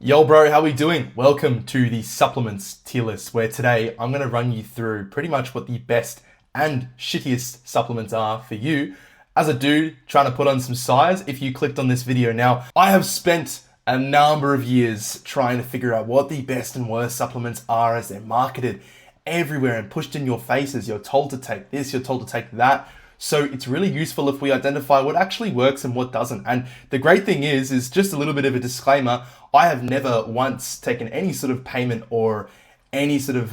Yo bro, how we doing? Welcome to the supplements tier list, where today I'm going to run you through pretty much what the best and shittiest supplements are for you as a dude trying to put on some size. If you clicked on this video now, I have spent a number of years trying to figure out what the best and worst supplements are as they're marketed everywhere and pushed in your faces. You're told to take this, you're told to take that. So it's really useful if we identify what actually works and what doesn't. And the great thing is just a little bit of a disclaimer. I have never once taken any sort of payment or any sort of,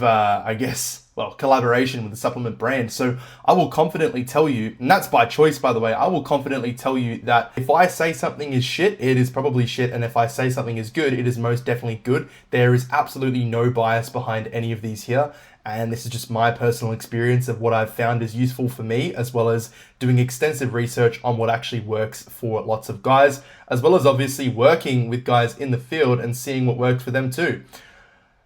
collaboration with a supplement brand. So I will confidently tell you, and that's by choice, by the way, I will confidently tell you that if I say something is shit, it is probably shit. And if I say something is good, it is most definitely good. There is absolutely no bias behind any of these here. And this is just my personal experience of what I've found is useful for me, as well as doing extensive research on what actually works for lots of guys, as well as obviously working with guys in the field and seeing what works for them too.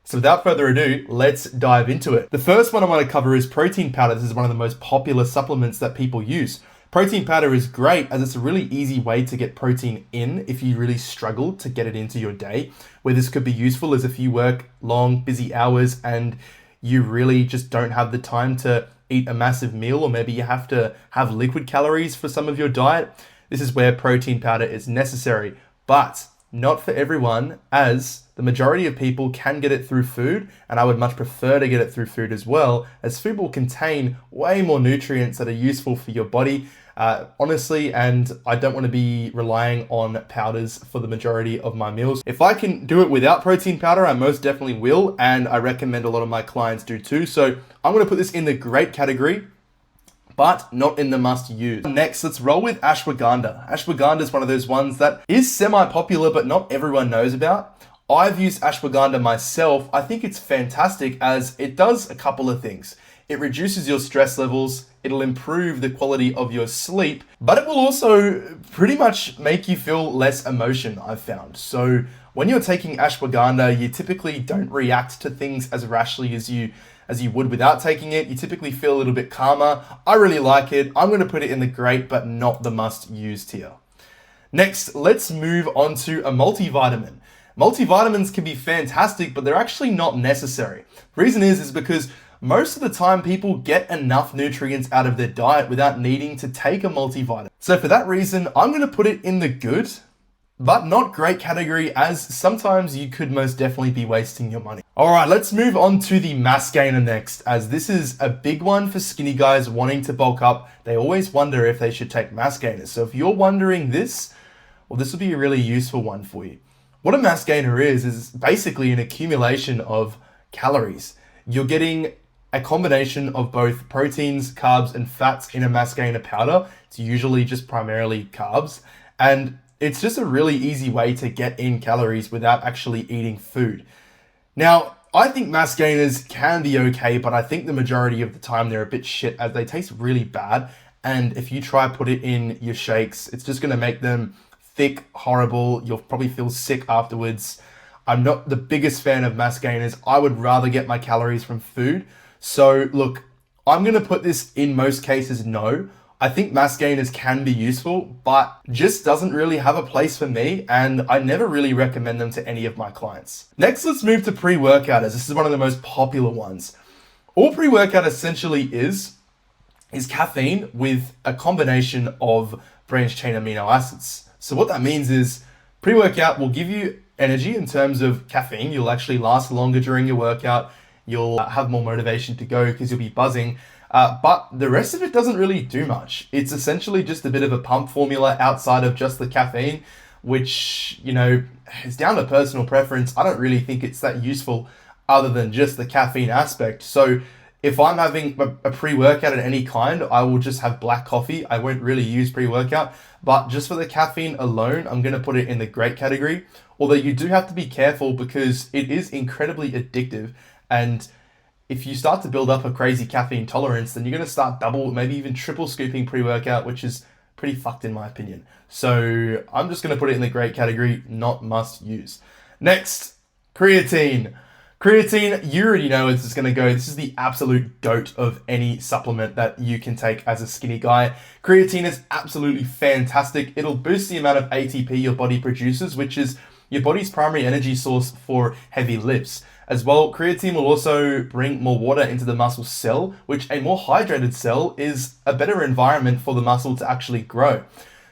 So without further ado, let's dive into it. The first one I want to cover is protein powder. This is one of the most popular supplements that people use. Protein powder is great as it's a really easy way to get protein in if you really struggle to get it into your day. Where this could be useful is if you work long, busy hours and you really just don't have the time to eat a massive meal, or maybe you have to have liquid calories for some of your diet. This is where protein powder is necessary, but not for everyone, as the majority of people can get it through food, and I would much prefer to get it through food as well, as food will contain way more nutrients that are useful for your body, honestly, and I don't want to be relying on powders for the majority of my meals. If I can do it without protein powder, I most definitely will, and I recommend a lot of my clients do too. So I'm going to put this in the great category, but not in the must use. Next, let's roll with ashwagandha. Ashwagandha is one of those ones that is semi-popular, but not everyone knows about. I've used ashwagandha myself. I think it's fantastic as it does a couple of things. It reduces your stress levels, it'll improve the quality of your sleep, but it will also pretty much make you feel less emotion, I've found. So when you're taking ashwagandha, you typically don't react to things as rashly as you would without taking it. You typically feel a little bit calmer. I really like it. I'm going to put it in the great, but not the must use tier. Next, let's move on to a multivitamin. Multivitamins can be fantastic, but they're actually not necessary. The reason is because most of the time people get enough nutrients out of their diet without needing to take a multivitamin. So for that reason, I'm going to put it in the good, but not great category, as sometimes you could most definitely be wasting your money. All right, let's move on to the mass gainer next, as this is a big one for skinny guys wanting to bulk up. They always wonder if they should take mass gainers. So if you're wondering this, well, this will be a really useful one for you. What a mass gainer is basically an accumulation of calories. You're getting a combination of both proteins, carbs, and fats in a mass gainer powder. It's usually just primarily carbs, and it's just a really easy way to get in calories without actually eating food. Now, I think mass gainers can be okay, but I think the majority of the time they're a bit shit as they taste really bad. And if you try put it in your shakes, it's just going to make them thick, horrible. You'll probably feel sick afterwards. I'm not the biggest fan of mass gainers. I would rather get my calories from food. So look, I'm going to put this in most cases no. I think mass gainers can be useful, but just doesn't really have a place for me, and I never really recommend them to any of my clients. Next, let's move to pre-workout, as this is one of the most popular ones. All pre-workout essentially is caffeine with a combination of branched chain amino acids. So what that means is pre-workout will give you energy in terms of caffeine. You'll actually last longer during your workout. You'll have more motivation to go because you'll be buzzing. But the rest of it doesn't really do much. It's essentially just a bit of a pump formula outside of just the caffeine, which, is down to personal preference. I don't really think it's that useful other than just the caffeine aspect. So if I'm having a pre-workout of any kind, I will just have black coffee. I won't really use pre-workout, but just for the caffeine alone, I'm going to put it in the great category. Although you do have to be careful because it is incredibly addictive. And if you start to build up a crazy caffeine tolerance, then you're going to start double, maybe even triple scooping pre-workout, which is pretty fucked in my opinion. So I'm just going to put it in the great category, not must use. Next, creatine. Creatine, you already know it's just going to go. This is the absolute goat of any supplement that you can take as a skinny guy. Creatine is absolutely fantastic. It'll boost the amount of ATP your body produces, which is your body's primary energy source for heavy lifts. As well, creatine will also bring more water into the muscle cell, which a more hydrated cell is a better environment for the muscle to actually grow.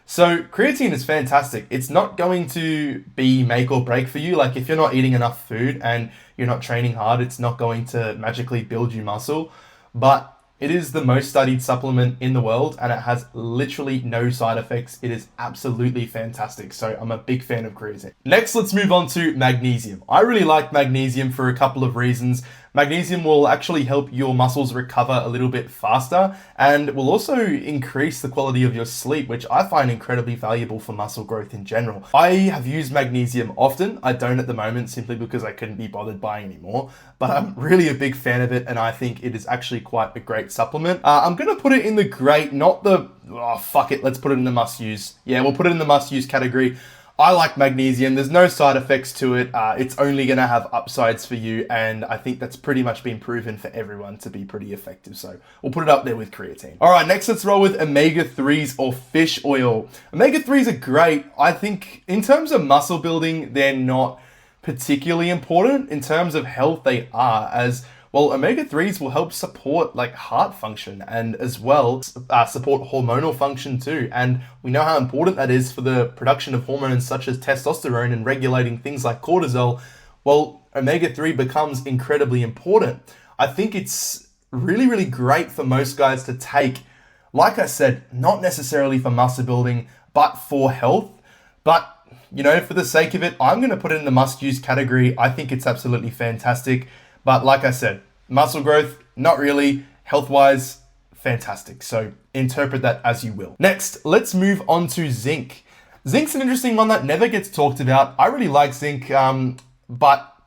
So creatine is fantastic. It's not going to be make or break for you. Like if you're not eating enough food and you're not training hard, it's not going to magically build you muscle. But it is the most studied supplement in the world and it has literally no side effects. It is absolutely fantastic. So I'm a big fan of creatine. Next, let's move on to magnesium. I really like magnesium for a couple of reasons. Magnesium will actually help your muscles recover a little bit faster and will also increase the quality of your sleep, which I find incredibly valuable for muscle growth in general. I have used magnesium often. I don't at the moment simply because I couldn't be bothered buying any more, but I'm really a big fan of it and I think it is actually quite a great supplement. I'm going to put it in the great, not the, oh, fuck it, let's put it in the must use. Yeah, we'll put it in the must use category. I like magnesium. There's no side effects to it. It's only going to have upsides for you. And I think that's pretty much been proven for everyone to be pretty effective. So we'll put it up there with creatine. All right, next let's roll with omega-3s or fish oil. Omega-3s are great. I think in terms of muscle building, they're not particularly important. In terms of health, they are, as well, omega-3s will help support like heart function and as well support hormonal function too. And we know how important that is for the production of hormones such as testosterone and regulating things like cortisol. Well, omega-3 becomes incredibly important. I think it's really, really great for most guys to take. Like I said, not necessarily for muscle building, but for health. But you know, for the sake of it, I'm going to put it in the must-use category. I think it's absolutely fantastic. But like I said, muscle growth, not really. Health-wise, fantastic. So interpret that as you will. Next, let's move on to zinc. Zinc's an interesting one that never gets talked about. I really like zinc, but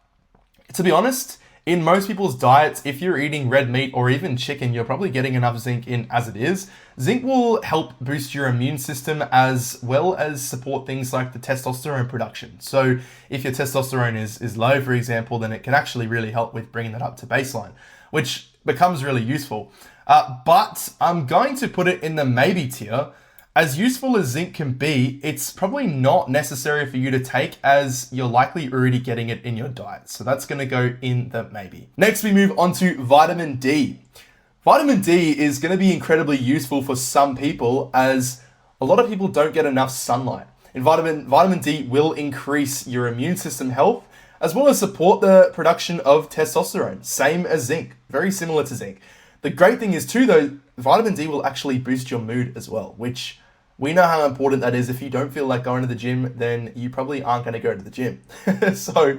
to be honest, in most people's diets, if you're eating red meat or even chicken, you're probably getting enough zinc in as it is. Zinc will help boost your immune system as well as support things like the testosterone production. So if your testosterone is low, for example, then it can actually really help with bringing that up to baseline, which becomes really useful. But I'm going to put it in the maybe tier. As useful as zinc can be, it's probably not necessary for you to take as you're likely already getting it in your diet. So that's going to go in the maybe. Next, we move on to vitamin D. Vitamin D is going to be incredibly useful for some people as a lot of people don't get enough sunlight. And vitamin D will increase your immune system health as well as support the production of testosterone. Same as zinc, very similar to zinc. The great thing is too though, vitamin D will actually boost your mood as well, which we know how important that is. If you don't feel like going to the gym, then you probably aren't going to go to the gym. So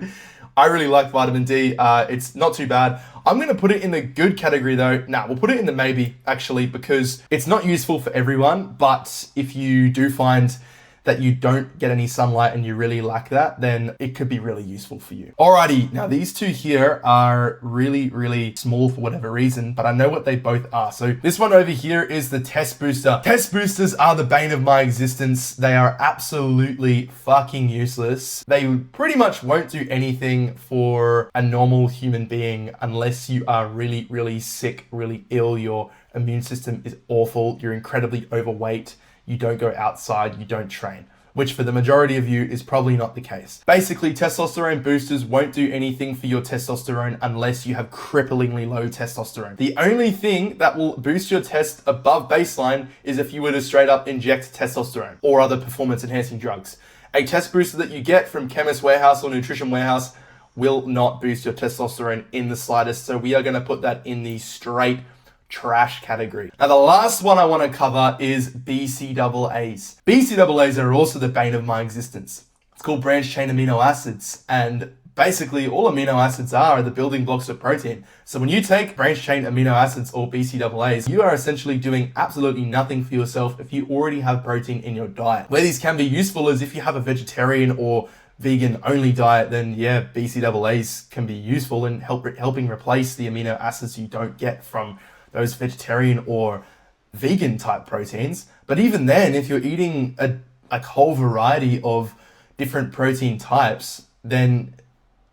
I really like vitamin D. It's not too bad. I'm going to put it in the good category though. Nah, we'll put it in the maybe actually because it's not useful for everyone. But if you do find that you don't get any sunlight and you really lack that, then it could be really useful for you. Alrighty, now these two here are really, really small for whatever reason, but I know what they both are. So this one over here is the test booster. Test boosters are the bane of my existence. They are absolutely fucking useless. They pretty much won't do anything for a normal human being unless you are really, really sick, really ill. Your immune system is awful. You're incredibly overweight. You don't go outside, you don't train, which for the majority of you is probably not the case. Basically, testosterone boosters won't do anything for your testosterone unless you have cripplingly low testosterone. The only thing that will boost your test above baseline is if you were to straight up inject testosterone or other performance enhancing drugs. A test booster that you get from Chemist Warehouse or Nutrition Warehouse will not boost your testosterone in the slightest. So we are going to put that in the straight trash category. Now the last one I want to cover is BCAAs. BCAAs are also the bane of my existence. It's called branched chain amino acids, and basically all amino acids are the building blocks of protein. So when you take branched chain amino acids or BCAAs, you are essentially doing absolutely nothing for yourself if you already have protein in your diet. Where these can be useful is if you have a vegetarian or vegan only diet, then yeah, BCAAs can be useful in helping replace the amino acids you don't get from those vegetarian or vegan type proteins. But even then, if you're eating a whole variety of different protein types, then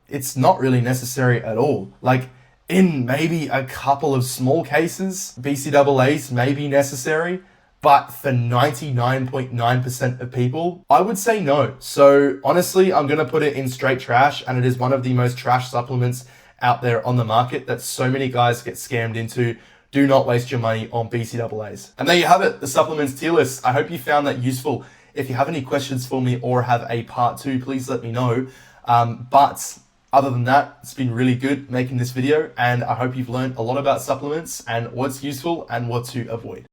it's not really necessary at all. Like in maybe a couple of small cases, BCAAs may be necessary, But for 99.9% of people, I would say no. So honestly, I'm going to put it in straight trash, and it is one of the most trash supplements out there on the market that so many guys get scammed into. Do not waste your money on BCAAs. And there you have it, the supplements tier list. I hope you found that useful. If you have any questions for me or have a part 2, please let me know. But other than that, it's been really good making this video, and I hope you've learned a lot about supplements and what's useful and what to avoid.